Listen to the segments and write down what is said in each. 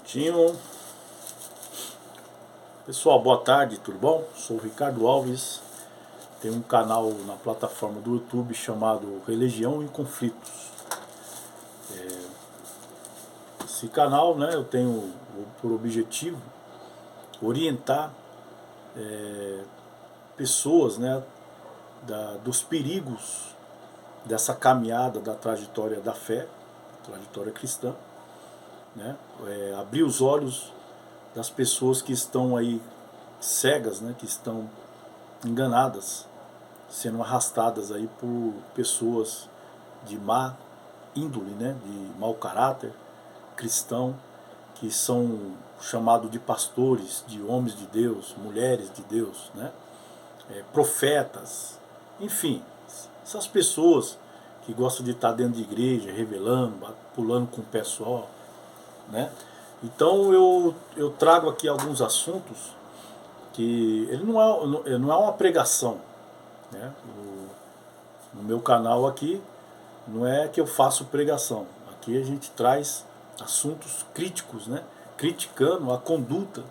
Tinham. Pessoal, boa tarde, tudo bom? Sou o Ricardo Alves, tenho um canal na plataforma do YouTube chamado Religião em Conflitos. Esse canal, né, eu tenho por objetivo orientar pessoas, né, dos perigos dessa caminhada da trajetória da fé, trajetória cristã, né, abrir os olhos das pessoas que estão aí cegas, né, que estão enganadas, sendo arrastadas aí por pessoas de má índole, né, de mau caráter cristão, que são chamados de pastores, de homens de Deus, mulheres de Deus, né, profetas, enfim, essas pessoas que gostam de estar dentro de igreja, revelando, pulando com o pé só, né. Então eu trago aqui alguns assuntos que ele não é uma pregação, né? No meu canal aqui não é que eu faço pregação, aqui a gente traz assuntos críticos, né? Criticando a conduta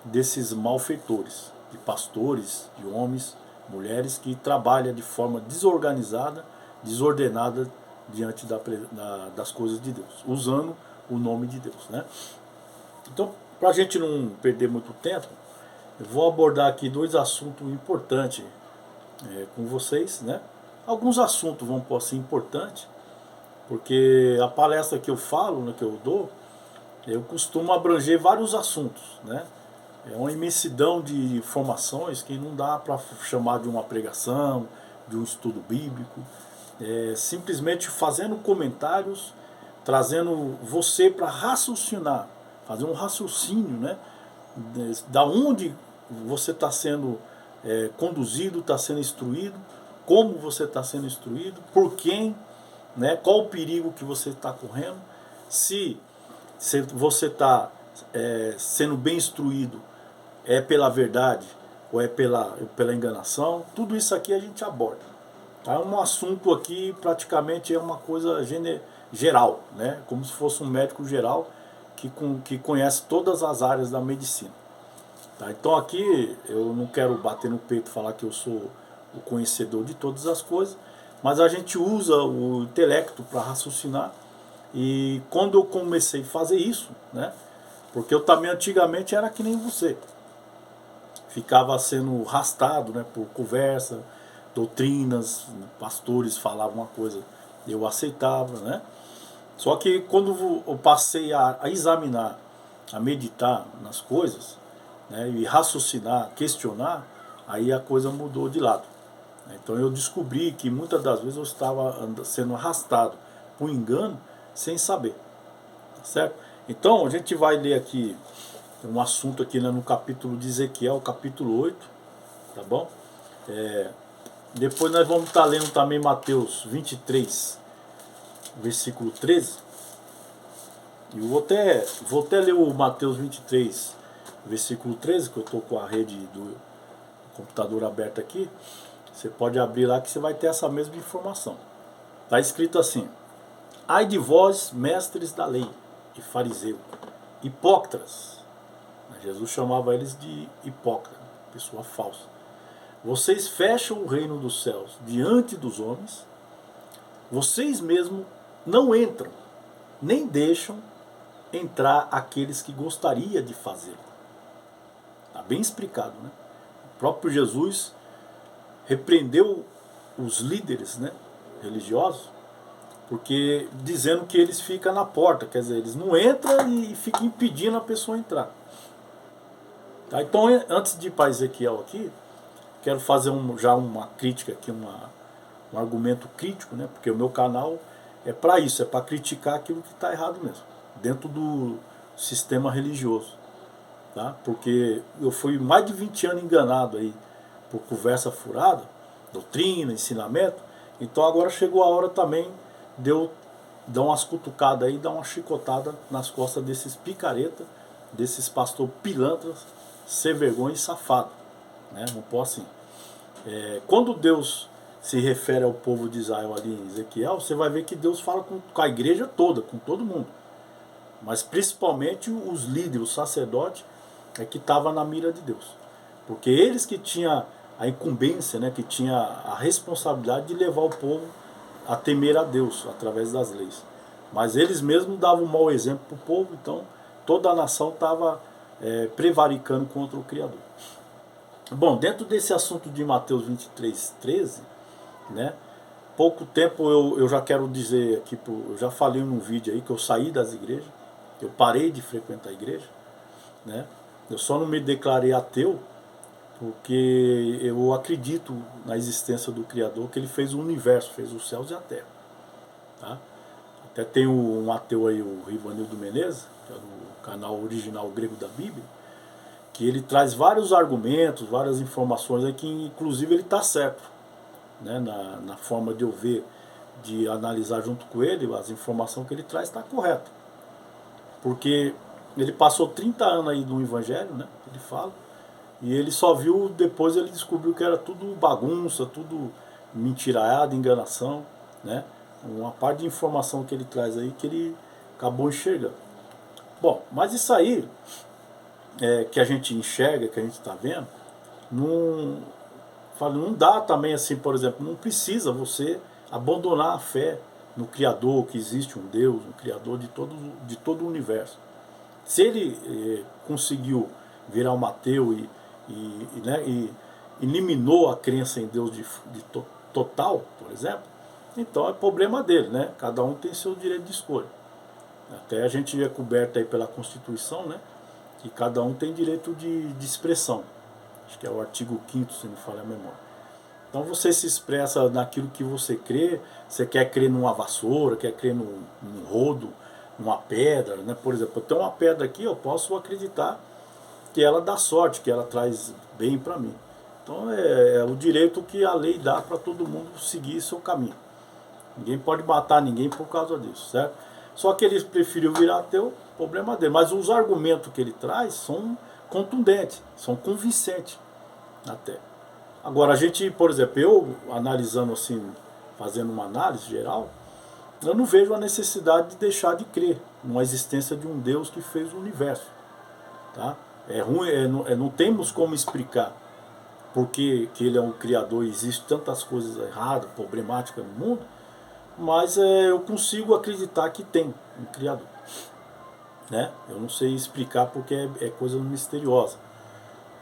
desses malfeitores, de pastores, de homens, mulheres que trabalham de forma desorganizada, desordenada diante das coisas de Deus, usando o nome de Deus, né? Então, para a gente não perder muito tempo, eu vou abordar aqui dois assuntos importantes com vocês, né? Alguns assuntos, vamos pôr assim, importantes, porque a palestra que eu falo, né, que eu dou, eu costumo abranger vários assuntos, né? É uma imensidão de informações que não dá para chamar de uma pregação, de um estudo bíblico, simplesmente fazendo comentários, trazendo você para raciocinar, fazer um raciocínio, né? Da onde você está sendo conduzido, está sendo instruído, como você está sendo instruído, por quem, né? Qual o perigo que você está correndo, se você está sendo bem instruído é pela verdade ou é pela enganação. Tudo isso aqui a gente aborda. É um assunto aqui, praticamente é uma coisa geral, né? Como se fosse um médico geral que conhece todas as áreas da medicina. Tá? Então aqui eu não quero bater no peito e falar que eu sou o conhecedor de todas as coisas, mas a gente usa o intelecto para raciocinar. E quando eu comecei a fazer isso, né? Porque eu também antigamente era que nem você, ficava sendo arrastado, né, por conversa, doutrinas, pastores falavam uma coisa, eu aceitava, né? Só que quando eu passei a examinar, a meditar nas coisas, né, e raciocinar, questionar, aí a coisa mudou de lado. Então eu descobri que muitas das vezes eu estava sendo arrastado por engano sem saber, certo? Então a gente vai ler aqui um assunto aqui, né, no capítulo de Ezequiel, capítulo 8, tá bom? Depois nós vamos estar lendo também Mateus 23, versículo 13. E eu vou até ler o Mateus 23, versículo 13, que eu estou com a rede do computador aberta aqui. Você pode abrir lá que você vai ter essa mesma informação. Está escrito assim: ai de vós, mestres da lei e fariseu, hipócritas. Jesus chamava eles de hipócrita, pessoa falsa. Vocês fecham o reino dos céus diante dos homens, vocês mesmos não entram, nem deixam entrar aqueles que gostaria de fazê-lo. Está bem explicado, né? O próprio Jesus repreendeu os líderes, né, religiosos, porque dizendo que eles ficam na porta, quer dizer, eles não entram e ficam impedindo a pessoa entrar. Tá? Então, antes de ir para Ezequiel aqui, quero fazer já uma crítica aqui, um argumento crítico, né? Porque o meu canal é para isso, é para criticar aquilo que está errado mesmo, dentro do sistema religioso. Tá? Porque eu fui mais de 20 anos enganado aí por conversa furada, doutrina, ensinamento. Então agora chegou a hora também de eu dar umas cutucadas aí, dar uma chicotada nas costas desses picareta, desses pastor pilantras, sem vergonha e safado, né? Não posso assim. Quando Deus se refere ao povo de Israel ali em Ezequiel, você vai ver que Deus fala com a igreja toda, com todo mundo. Mas principalmente os líderes, os sacerdotes, é que estavam na mira de Deus. Porque eles que tinham a incumbência, né, que tinha a responsabilidade de levar o povo a temer a Deus através das leis. Mas eles mesmos davam um mau exemplo para o povo, então toda a nação estava prevaricando contra o Criador. Bom, dentro desse assunto de Mateus 23:13, né, pouco tempo eu já quero dizer aqui, eu já falei num vídeo aí que eu saí das igrejas, eu parei de frequentar a igreja, né, eu só não me declarei ateu porque eu acredito na existência do Criador, que ele fez o universo, fez os céus e a terra. Tá? Até tem um ateu aí, o Rivanildo Menezes, que é do canal Original Grego da Bíblia, que ele traz vários argumentos, várias informações aí que inclusive ele está certo, né? Na forma de eu ver, de analisar junto com ele, as informações que ele traz está correta. Porque ele passou 30 anos aí no Evangelho, né? Ele fala, e ele só viu, depois ele descobriu que era tudo bagunça, tudo mentiraiada, enganação, né? Uma parte de informação que ele traz aí que ele acabou enxergando. Bom, mas isso aí que a gente enxerga, que a gente está vendo, não dá também assim, por exemplo, não precisa você abandonar a fé no Criador, que existe um Deus, um Criador de todo o universo. Se ele conseguiu virar um ateu e eliminou a crença em Deus total, por exemplo, então é problema dele, né? Cada um tem seu direito de escolha. Até a gente é coberto aí pela Constituição, né? Que cada um tem direito de expressão. Acho que é o artigo 5º, se não me falha a memória. Então você se expressa naquilo que você crê. Você quer crer numa vassoura, quer crer num rodo, numa pedra, né? Por exemplo, eu tenho uma pedra aqui, eu posso acreditar que ela dá sorte, que ela traz bem para mim. Então é o direito que a lei dá para todo mundo seguir seu caminho. Ninguém pode matar ninguém por causa disso, certo? Só que ele preferiu virar ateu, problema dele. Mas os argumentos que ele traz são contundentes, são convincentes até. Agora a gente, por exemplo, eu analisando assim, fazendo uma análise geral, eu não vejo a necessidade de deixar de crer numa existência de um Deus que fez o universo. Tá? É ruim, não temos como explicar porque que ele é um criador e existe tantas coisas erradas, problemáticas no mundo, mas eu consigo acreditar que tem um criador. Né? Eu não sei explicar porque é coisa misteriosa.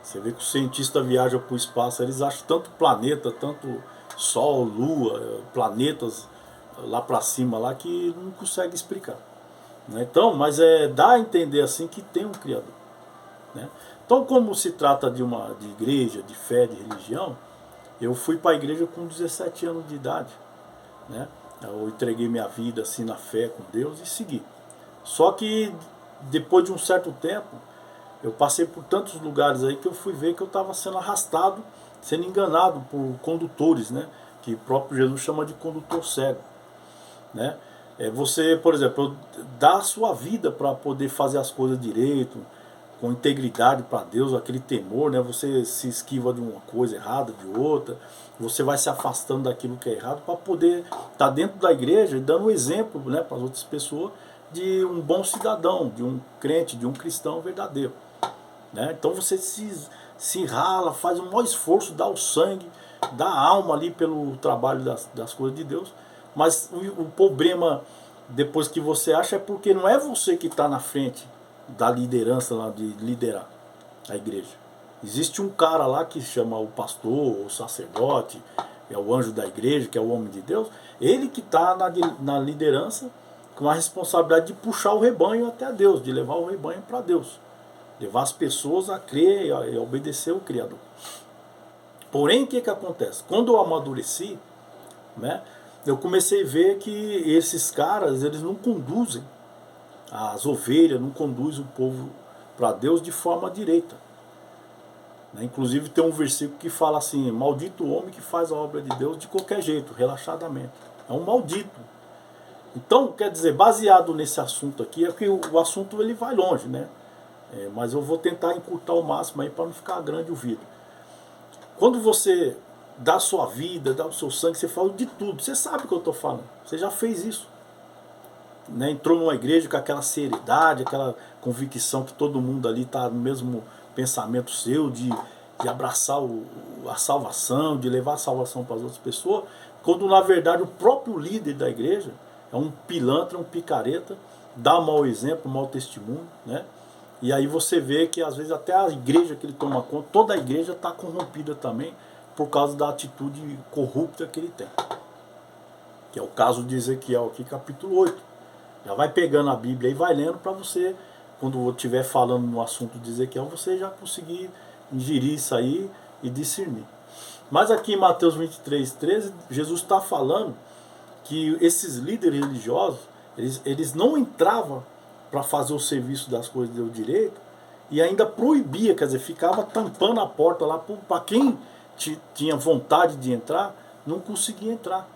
Você vê que o cientista viaja para o espaço, eles acham tanto planeta, tanto Sol, Lua, planetas lá para cima lá que não consegue explicar. Né? Então, mas dá a entender assim que tem um criador. Né? Então, como se trata de igreja, de fé, de religião, eu fui para a igreja com 17 anos de idade. Né? Eu entreguei minha vida assim na fé com Deus e segui. Só que depois de um certo tempo, eu passei por tantos lugares aí que eu fui ver que eu estava sendo arrastado, sendo enganado por condutores, né? Que o próprio Jesus chama de condutor cego. Né? Você, por exemplo, dá a sua vida para poder fazer as coisas direito, com integridade para Deus, aquele temor, né? Você se esquiva de uma coisa errada, de outra, você vai se afastando daquilo que é errado para poder estar dentro da igreja e dando um exemplo, né, para as outras pessoas de um bom cidadão, de um crente, de um cristão verdadeiro. Né? Então você se rala, faz um maior esforço, dá o sangue, dá a alma ali pelo trabalho das coisas de Deus, mas o problema depois que você acha é porque não é você que está na frente da liderança lá, de liderar a igreja. Existe um cara lá que chama o pastor, o sacerdote, é o anjo da igreja, que é o homem de Deus, ele que está na liderança com a responsabilidade de puxar o rebanho até Deus, de levar o rebanho para Deus, levar as pessoas a crer e a obedecer o Criador. Porém, o que acontece? Quando eu amadureci, né, eu comecei a ver que esses caras, eles não conduzem as ovelhas, não conduzem o povo para Deus de forma direita. Inclusive tem um versículo que fala assim: maldito o homem que faz a obra de Deus de qualquer jeito, relaxadamente. É um maldito. Então, quer dizer, baseado nesse assunto aqui, é que o assunto ele vai longe, né? Mas eu vou tentar encurtar o máximo aí para não ficar grande o vídeo. Quando você dá a sua vida, dá o seu sangue, você fala de tudo. Você sabe o que eu estou falando. Você já fez isso. né, entrou numa igreja com aquela seriedade, aquela convicção que todo mundo ali está no mesmo pensamento seu, de abraçar a salvação, de levar a salvação para as outras pessoas, quando na verdade o próprio líder da igreja é um pilantra, um picareta, dá mau exemplo, mau testemunho, né? E aí você vê que às vezes até a igreja que ele toma conta, toda a igreja está corrompida também por causa da atitude corrupta que ele tem. Que é o caso de Ezequiel aqui, capítulo 8. Já vai pegando a Bíblia e vai lendo para você, quando eu estiver falando no assunto de Ezequiel, você já conseguir ingerir isso aí e discernir. Mas aqui em Mateus 23:13, Jesus está falando que esses líderes religiosos, eles não entravam para fazer o serviço das coisas do direito e ainda proibia, quer dizer, ficava tampando a porta lá para quem tinha vontade de entrar, não conseguia entrar.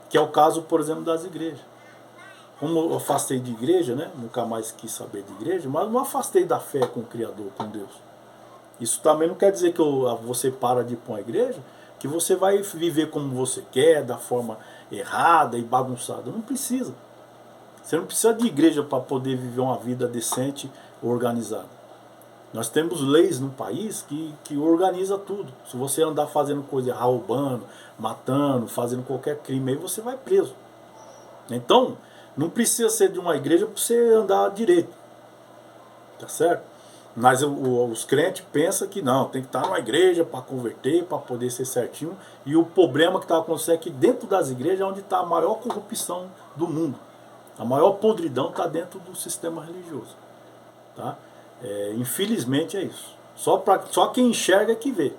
Que é o caso, por exemplo, das igrejas. Como eu afastei de igreja, né? Nunca mais quis saber de igreja, mas não afastei da fé com o Criador, com Deus. Isso também não quer dizer que você para de ir para uma igreja, que você vai viver como você quer, da forma errada e bagunçada. Não precisa. Você não precisa de igreja para poder viver uma vida decente, organizada. Nós temos leis no país que organiza tudo. Se você andar fazendo coisa errada, roubando, matando, fazendo qualquer crime aí, você vai preso. Então, não precisa ser de uma igreja para você andar direito. Tá certo? Mas os crentes pensam que não, tem que estar numa igreja para converter, para poder ser certinho. E o problema que está acontecendo é que dentro das igrejas é onde está a maior corrupção do mundo. A maior podridão está dentro do sistema religioso. Tá? Infelizmente é isso. Só quem enxerga é que vê.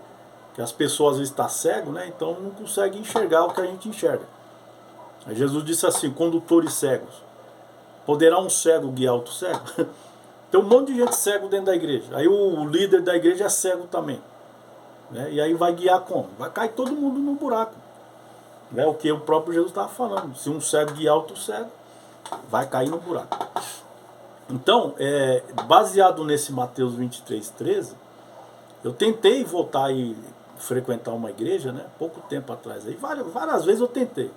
Que as pessoas às vezes estão cego, né? Então não conseguem enxergar o que a gente enxerga. Aí Jesus disse assim, condutores cegos. Poderá um cego guiar outro cego? Tem um monte de gente cego dentro da igreja. Aí o líder da igreja é cego também. Né? E aí vai guiar como? Vai cair todo mundo no buraco. Né? O que o próprio Jesus estava falando. Se um cego guiar outro cego, vai cair no buraco. Então, baseado nesse Mateus 23:13, eu tentei voltar e frequentar uma igreja, né? Pouco tempo atrás. Aí, várias vezes eu tentei.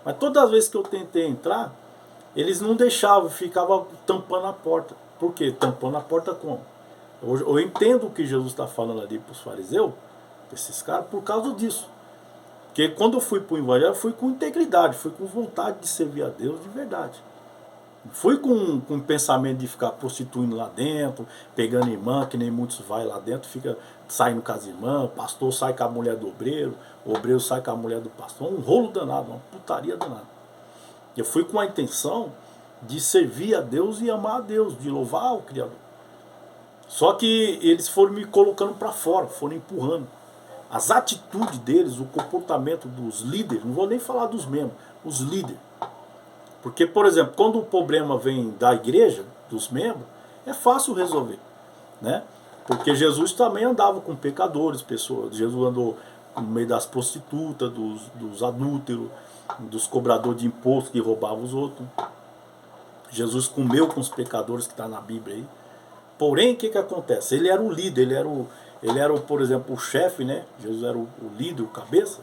Mas todas as vezes que eu tentei entrar, eles não deixavam, ficavam tampando a porta. Por quê? Tampando a porta como? Eu entendo o que Jesus está falando ali para os fariseus, para esses caras, por causa disso. Porque quando eu fui para o evangelho, eu fui com integridade, fui com vontade de servir a Deus de verdade. Fui com o pensamento de ficar prostituindo lá dentro, pegando irmã, que nem muitos vai lá dentro, fica saindo com as irmãs, o pastor sai com a mulher do obreiro, o obreiro sai com a mulher do pastor, um rolo danado, uma putaria danada. Eu fui com a intenção de servir a Deus e amar a Deus, de louvar o Criador. Só que eles foram me colocando para fora, foram empurrando. As atitudes deles, o comportamento dos líderes, não vou nem falar dos membros, os líderes. Porque, por exemplo, quando o problema vem da igreja, dos membros, é fácil resolver. Né? Porque Jesus também andava com pecadores, pessoas. Jesus andou no meio das prostitutas, dos adúlteros, dos cobradores de imposto que roubavam os outros. Jesus comeu com os pecadores, que está na Bíblia aí. Porém, o que acontece? Ele era o líder, ele era, por exemplo, o chefe, né? Jesus era o líder, o cabeça.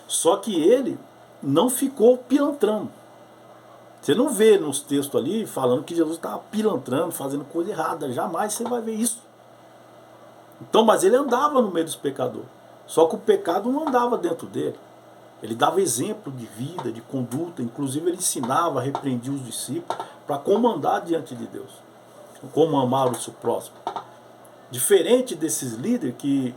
Só que ele não ficou pilantrando. Você não vê nos textos ali falando que Jesus estava pilantrando, fazendo coisa errada. Jamais você vai ver isso. Então, mas ele andava no meio dos pecadores. Só que o pecado não andava dentro dele. Ele dava exemplo de vida, de conduta. Inclusive ele ensinava, repreendia os discípulos para como andar diante de Deus. Como amar o seu próximo. Diferente desses líderes que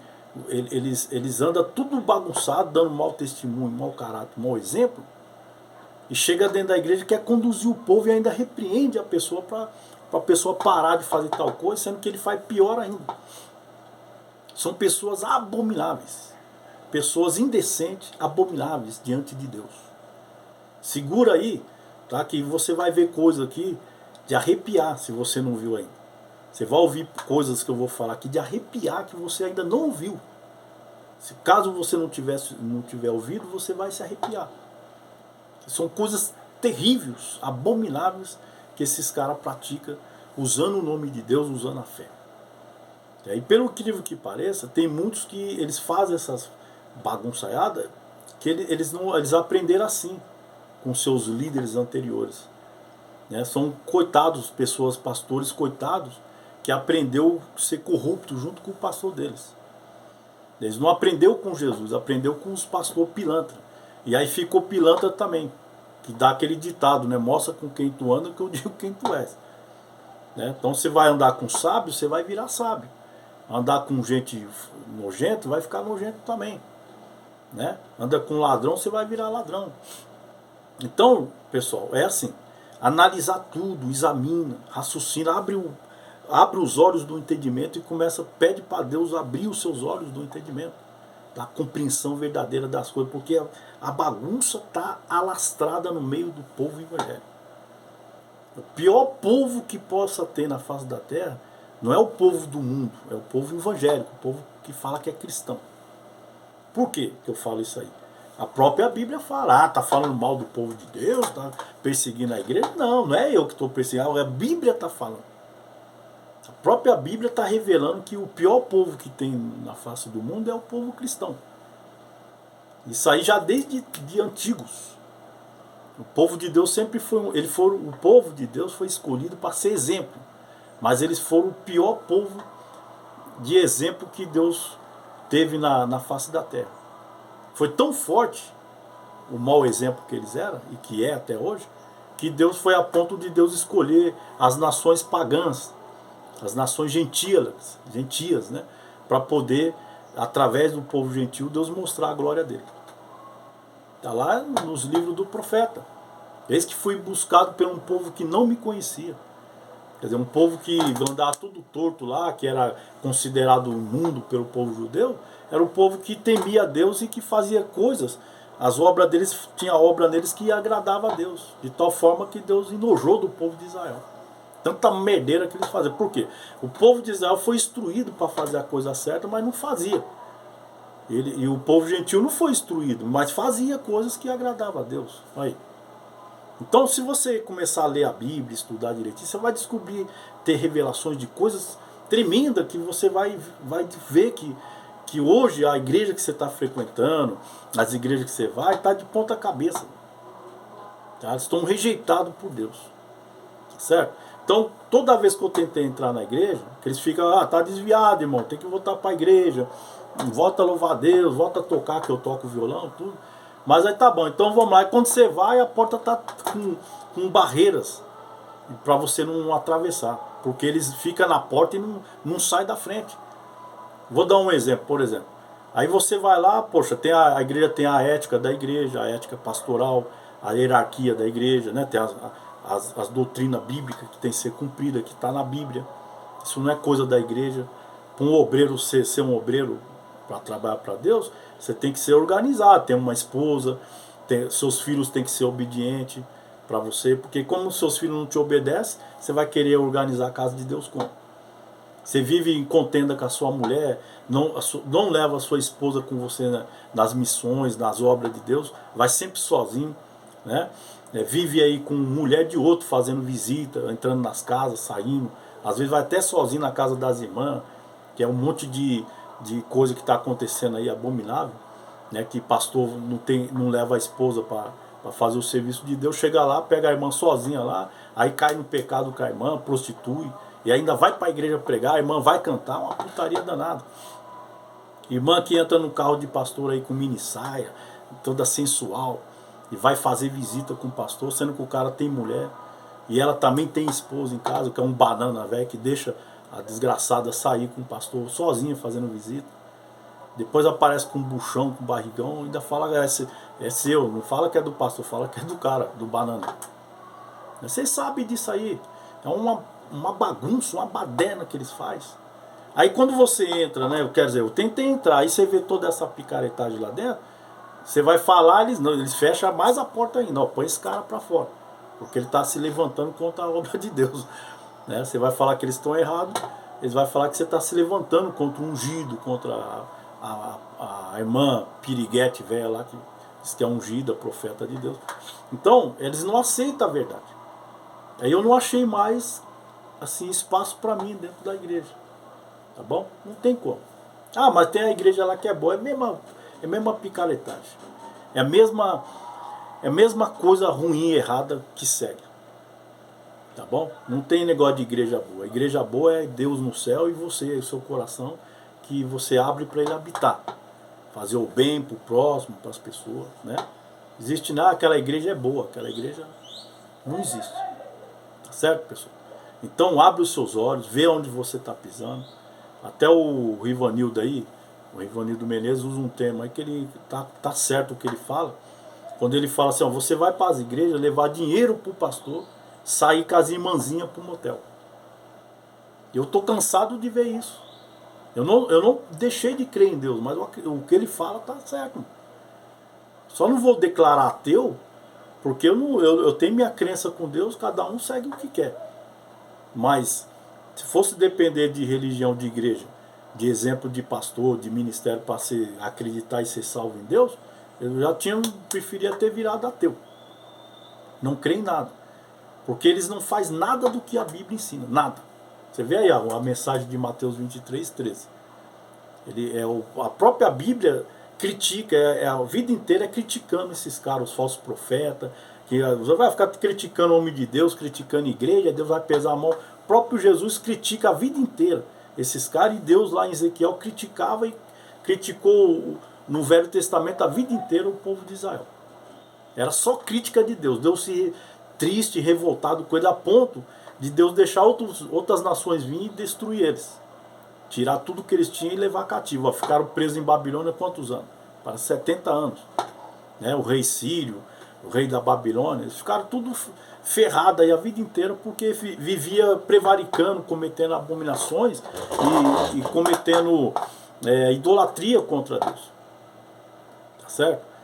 eles andam tudo bagunçado, dando mau testemunho, mau caráter, mau exemplo. E chega dentro da igreja e quer conduzir o povo e ainda repreende a pessoa para a pessoa parar de fazer tal coisa, sendo que ele faz pior ainda. São pessoas abomináveis. Pessoas indecentes, abomináveis diante de Deus. Segura aí, tá? Que você vai ver coisas aqui de arrepiar, se você não viu ainda. Você vai ouvir coisas que eu vou falar aqui de arrepiar que você ainda não ouviu. Se caso você não tiver ouvido, você vai se arrepiar. São coisas terríveis, abomináveis, que esses caras praticam, usando o nome de Deus, usando a fé. E aí, pelo incrível que pareça, tem muitos que eles fazem essas bagunçaiadas, que eles aprenderam assim, com seus líderes anteriores. né? São coitados, pessoas, pastores coitados, que aprendeu a ser corrupto junto com o pastor deles. Eles não aprendeu com Jesus, aprendeu com os pastores pilantra. E aí ficou pilantra também, que dá aquele ditado, né? Mostra com quem tu anda que eu digo quem tu és. Né? Então você vai andar com sábio, você vai virar sábio. Andar com gente nojento, vai ficar nojento também. Né? Anda com ladrão, você vai virar ladrão. Então, pessoal, é assim. Analisar tudo, examina, raciocina, abre os olhos do entendimento e pede para Deus abrir os seus olhos do entendimento, da compreensão verdadeira das coisas, porque a bagunça está alastrada no meio do povo evangélico. O pior povo que possa ter na face da terra não é o povo do mundo, é o povo evangélico, o povo que fala que é cristão. Por que eu falo isso aí? A própria Bíblia fala, tá falando mal do povo de Deus, tá perseguindo a igreja. Não, não é eu que estou perseguindo, a Bíblia está falando. A própria Bíblia está revelando que o pior povo que tem na face do mundo é o povo cristão. Isso aí já desde de antigos. O povo de Deus sempre foi, o povo de Deus foi escolhido para ser exemplo. Mas eles foram o pior povo de exemplo que Deus teve na face da terra. Foi tão forte o mau exemplo que eles eram, e que é até hoje, que Deus foi a ponto de Deus escolher as nações pagãs, as nações gentias, né, para poder, através do povo gentil, Deus mostrar a glória dele. Está lá nos livros do profeta. Eis que fui buscado por um povo que não me conhecia. Quer dizer, um povo que andava tudo torto lá, que era considerado imundo pelo povo judeu, era um povo que temia a Deus e que fazia coisas. As obras deles, tinha obra neles que agradava a Deus, de tal forma que Deus enojou do povo de Israel. Tanta merdeira que eles faziam. Por quê? O povo de Israel foi instruído para fazer a coisa certa, mas não fazia. E o povo gentil não foi instruído, mas fazia coisas que agradavam a Deus. Aí. Então, se você começar a ler a Bíblia, estudar direitinho, você vai descobrir, ter revelações de coisas tremendas que você vai ver que hoje a igreja que você está frequentando, as igrejas que você vai, está de ponta cabeça. Tá? Eles estão rejeitados por Deus. Certo? Então, toda vez que eu tentei entrar na igreja, que eles ficam, tá desviado, irmão, tem que voltar para a igreja, volta a louvar a Deus, volta a tocar, que eu toco violão, tudo. Mas aí tá bom, então vamos lá. E quando você vai, a porta tá com barreiras para você não atravessar. Porque eles ficam na porta e não saem da frente. Vou dar um exemplo, por exemplo. Aí você vai lá, poxa, a igreja tem a ética da igreja, a ética pastoral, a hierarquia da igreja, né? Tem as doutrinas bíblicas que tem que ser cumprida, que está na Bíblia. Isso não é coisa da igreja. Para um obreiro ser um obreiro para trabalhar para Deus, você tem que ser organizado, ter uma esposa, seus filhos têm que ser obedientes para você, porque como seus filhos não te obedecem, você vai querer organizar a casa de Deus como? Você vive em contenda com a sua mulher, não leva a sua esposa com você nas missões, nas obras de Deus, vai sempre sozinho, né? Vive aí com mulher de outro, fazendo visita, entrando nas casas, saindo, às vezes vai até sozinho na casa das irmãs, que é um monte de coisa que está acontecendo aí abominável, né? Que pastor não leva a esposa para fazer o serviço de Deus, chega lá, pega a irmã sozinha lá, aí cai no pecado com a irmã, prostitui, e ainda vai para a igreja pregar, a irmã vai cantar, uma putaria danada. Irmã que entra no carro de pastor aí com mini saia, toda sensual, e vai fazer visita com o pastor, sendo que o cara tem mulher, e ela também tem esposa em casa, que é um banana velho, que deixa a desgraçada sair com o pastor sozinha fazendo visita. Depois aparece com um buchão, com um barrigão, ainda fala que é seu, não fala que é do pastor, fala que é do cara, do banana. Vocês sabem disso aí. É uma bagunça, uma baderna que eles fazem. Aí quando você entra, né, quer dizer, eu tentei entrar, aí você vê toda essa picaretagem lá dentro, você vai falar, eles fecham mais a porta ainda, ó, põe esse cara pra fora, porque ele está se levantando contra a obra de Deus. Né? Você vai falar que eles estão errados, eles vão falar que você está se levantando contra o ungido, contra a irmã piriguete velha lá, que diz que é ungida, profeta de Deus. Então, eles não aceitam a verdade. Aí eu não achei mais assim espaço para mim dentro da igreja. Tá bom? Não tem como. Ah, mas tem a igreja lá que é boa, é a mesma picaretagem. É a mesma coisa ruim e errada que segue. Tá bom? Não tem negócio de igreja boa. A igreja boa é Deus no céu e você, o seu coração, que você abre para ele habitar. Fazer o bem para o próximo, para as pessoas, né? Existe nada, aquela igreja é boa, aquela igreja não existe. Tá certo, pessoal? Então abre os seus olhos, vê onde você está pisando. Até o Rivanildo aí, o Rivanildo Menezes usa um termo aí que ele tá certo o que ele fala. Quando ele fala assim, ó, você vai para as igrejas levar dinheiro para o pastor, sair com as irmãzinhas para o motel. Eu tô cansado de ver isso. Eu não deixei de crer em Deus, mas o que ele fala tá certo. Só não vou declarar ateu, porque eu tenho minha crença com Deus, cada um segue o que quer. Mas, se fosse depender de religião, de igreja, de exemplo de pastor, de ministério para acreditar e ser salvo em Deus, eu já preferia ter virado ateu. Não creio em nada. Porque eles não fazem nada do que a Bíblia ensina. Nada. Você vê aí a mensagem de Mateus 23, 13. A própria Bíblia critica, a vida inteira criticando esses caras, os falsos profetas, que você vai ficar criticando o homem de Deus, criticando a igreja, Deus vai pesar a mão. O próprio Jesus critica a vida inteira esses caras, e Deus lá em Ezequiel criticava e criticou no Velho Testamento a vida inteira o povo de Israel. Era só crítica de Deus. Deus se triste, revoltado com ele, a ponto de Deus deixar outras nações vir e destruir eles. Tirar tudo que eles tinham e levar cativo. Ficaram presos em Babilônia quantos anos? Para 70 anos. Né? O rei Sírio, o rei da Babilônia, eles ficaram tudo ferrado aí a vida inteira porque vivia prevaricando, cometendo abominações e cometendo idolatria contra Deus. Tá certo?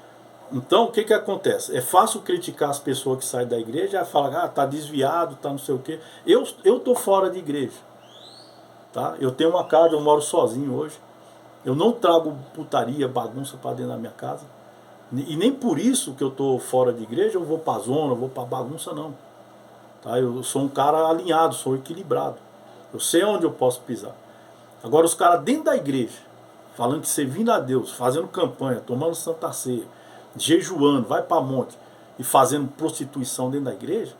Então, o que acontece? É fácil criticar as pessoas que saem da igreja, falar, tá desviado, tá não sei o quê. Eu tô fora de igreja. Tá? Eu tenho uma casa, eu moro sozinho hoje. Eu não trago putaria, bagunça para dentro da minha casa. E nem por isso que eu tô fora de igreja, eu vou pra zona, eu vou pra bagunça, não. Tá? Eu sou um cara alinhado, sou equilibrado. Eu sei onde eu posso pisar. Agora, os caras dentro da igreja, falando que servindo a Deus, fazendo campanha, tomando Santa Ceia, jejuando, vai para monte e fazendo prostituição dentro da igreja,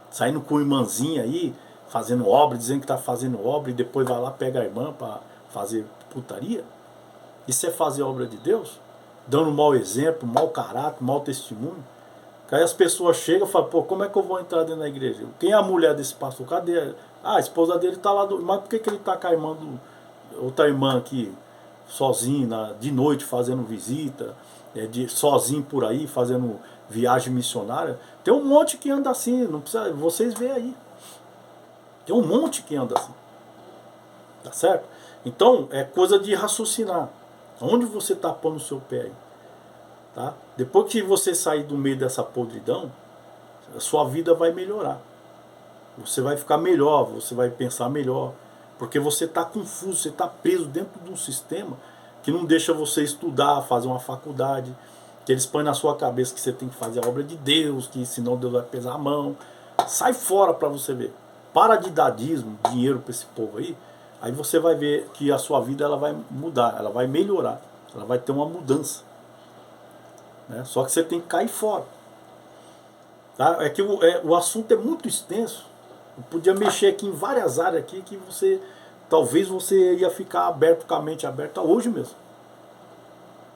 saindo com irmãzinha aí, fazendo obra, dizendo que está fazendo obra e depois vai lá, pega a irmã para fazer putaria. Isso é fazer obra de Deus? Dando mau exemplo, mau caráter, mau testemunho. Aí as pessoas chegam e falam, pô, como é que eu vou entrar dentro da igreja? Quem é a mulher desse pastor? Cadê? Ah, a esposa dele está lá, mas por que ele está com a irmã outra irmã aqui, sozinho, de noite, fazendo visita, sozinho por aí, fazendo viagem missionária? Tem um monte que anda assim, não precisa, vocês veem aí. Tem um monte que anda assim. Tá certo? Então, é coisa de raciocinar. Onde você está pondo o seu pé aí? Tá? Depois que você sair do meio dessa podridão, a sua vida vai melhorar. Você vai ficar melhor, você vai pensar melhor. Porque você está confuso, você está preso dentro de um sistema que não deixa você estudar, fazer uma faculdade, que eles põem na sua cabeça que você tem que fazer a obra de Deus, que senão Deus vai pesar a mão. Sai fora para você ver. Para de dar dízimo, dinheiro para esse povo aí. Aí você vai ver que a sua vida ela vai mudar, ela vai melhorar, ela vai ter uma mudança. Né? Só que você tem que cair fora. Tá? É que o assunto é muito extenso. Eu podia mexer aqui em várias áreas aqui que talvez você ia ficar aberto, com a mente aberta hoje mesmo.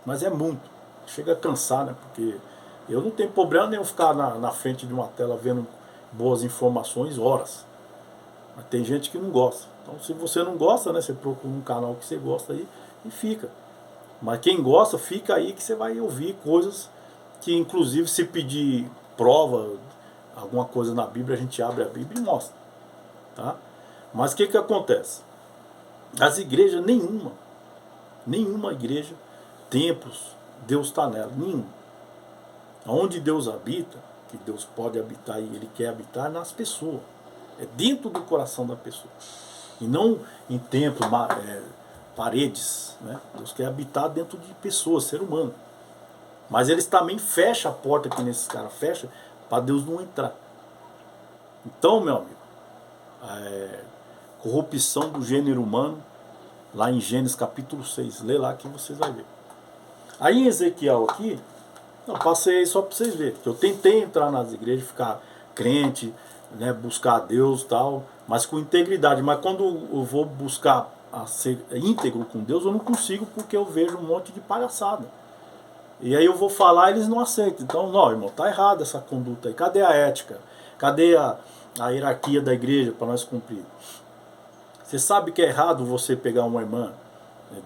Mas é muito. Chega a cansar, né? Porque eu não tenho problema nenhum ficar na frente de uma tela vendo boas informações horas. Mas tem gente que não gosta. Então, se você não gosta, né, você procura um canal que você gosta aí e fica. Mas quem gosta, fica aí que você vai ouvir coisas que, inclusive, se pedir prova, alguma coisa na Bíblia, a gente abre a Bíblia e mostra. Tá? Mas o que acontece? As igrejas, nenhuma igreja, templos, Deus está nela, nenhum. Onde Deus habita, que Deus pode habitar e Ele quer habitar, é nas pessoas. É dentro do coração da pessoa. E não em templos, paredes. Né? Deus quer habitar dentro de pessoas, ser humano. Mas eles também fecham a porta que nesses caras fecham, para Deus não entrar. Então, meu amigo, corrupção do gênero humano, lá em Gênesis capítulo 6, lê lá que vocês vão ver. Aí em Ezequiel aqui, eu passei aí só para vocês verem, que eu tentei entrar nas igrejas, ficar crente, né, buscar a Deus e tal, mas com integridade. Mas quando eu vou buscar a ser íntegro com Deus, eu não consigo, porque eu vejo um monte de palhaçada. E aí eu vou falar, eles não aceitam. Então, não, irmão, tá errado essa conduta aí. Cadê a ética? Cadê a hierarquia da igreja para nós cumprir? Você sabe que é errado você pegar uma irmã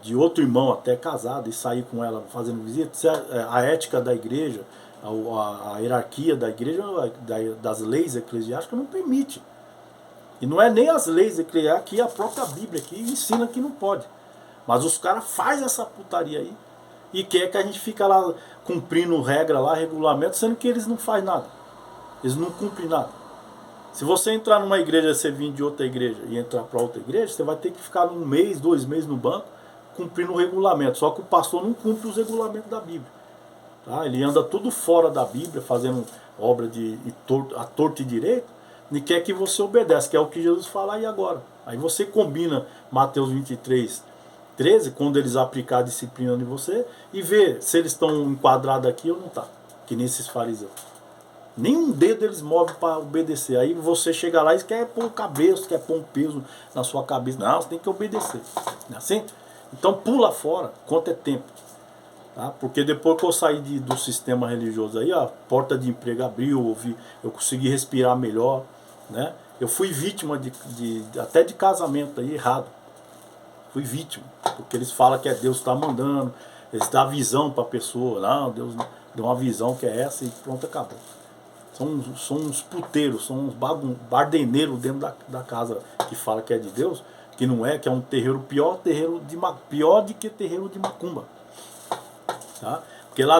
de outro irmão até casado e sair com ela fazendo visita? A ética da igreja, a hierarquia da igreja, das leis eclesiásticas não permite. E não é nem as leis eclesiásticas, aqui a própria Bíblia aqui ensina que não pode. Mas os caras fazem essa putaria aí e quer que a gente fique lá cumprindo regra lá, regulamento, sendo que eles não fazem nada. Eles não cumprem nada. Se você entrar numa igreja, você vir de outra igreja e entrar para outra igreja, você vai ter que ficar 1 mês, 2 meses no banco cumprindo o regulamento. Só que o pastor não cumpre os regulamentos da Bíblia. Tá? Ele anda tudo fora da Bíblia, fazendo obra a torto e direito, e quer que você obedeça, que é o que Jesus fala aí agora. Aí você combina Mateus 23, 13, quando eles aplicar a disciplina em você, e vê se eles estão enquadrados aqui ou não tá, que nem esses fariseus. Nenhum dedo eles movem para obedecer. Aí você chega lá e quer pôr o cabeça, quer pôr um peso na sua cabeça. Não, você tem que obedecer. Não é assim? Então pula fora, quanto é tempo. Tá? Porque depois que eu saí do sistema religioso aí, a porta de emprego abriu, eu consegui respirar melhor. Né? Eu fui vítima até de casamento aí errado. Fui vítima. Porque eles falam que é Deus que está mandando, eles dão a visão para a pessoa. Não, Deus deu uma visão que é essa e pronto, acabou. São uns puteiros, são uns bardeneiros dentro da casa que fala que é de Deus, que não é, que é um terreiro pior do que terreiro de macumba. Tá?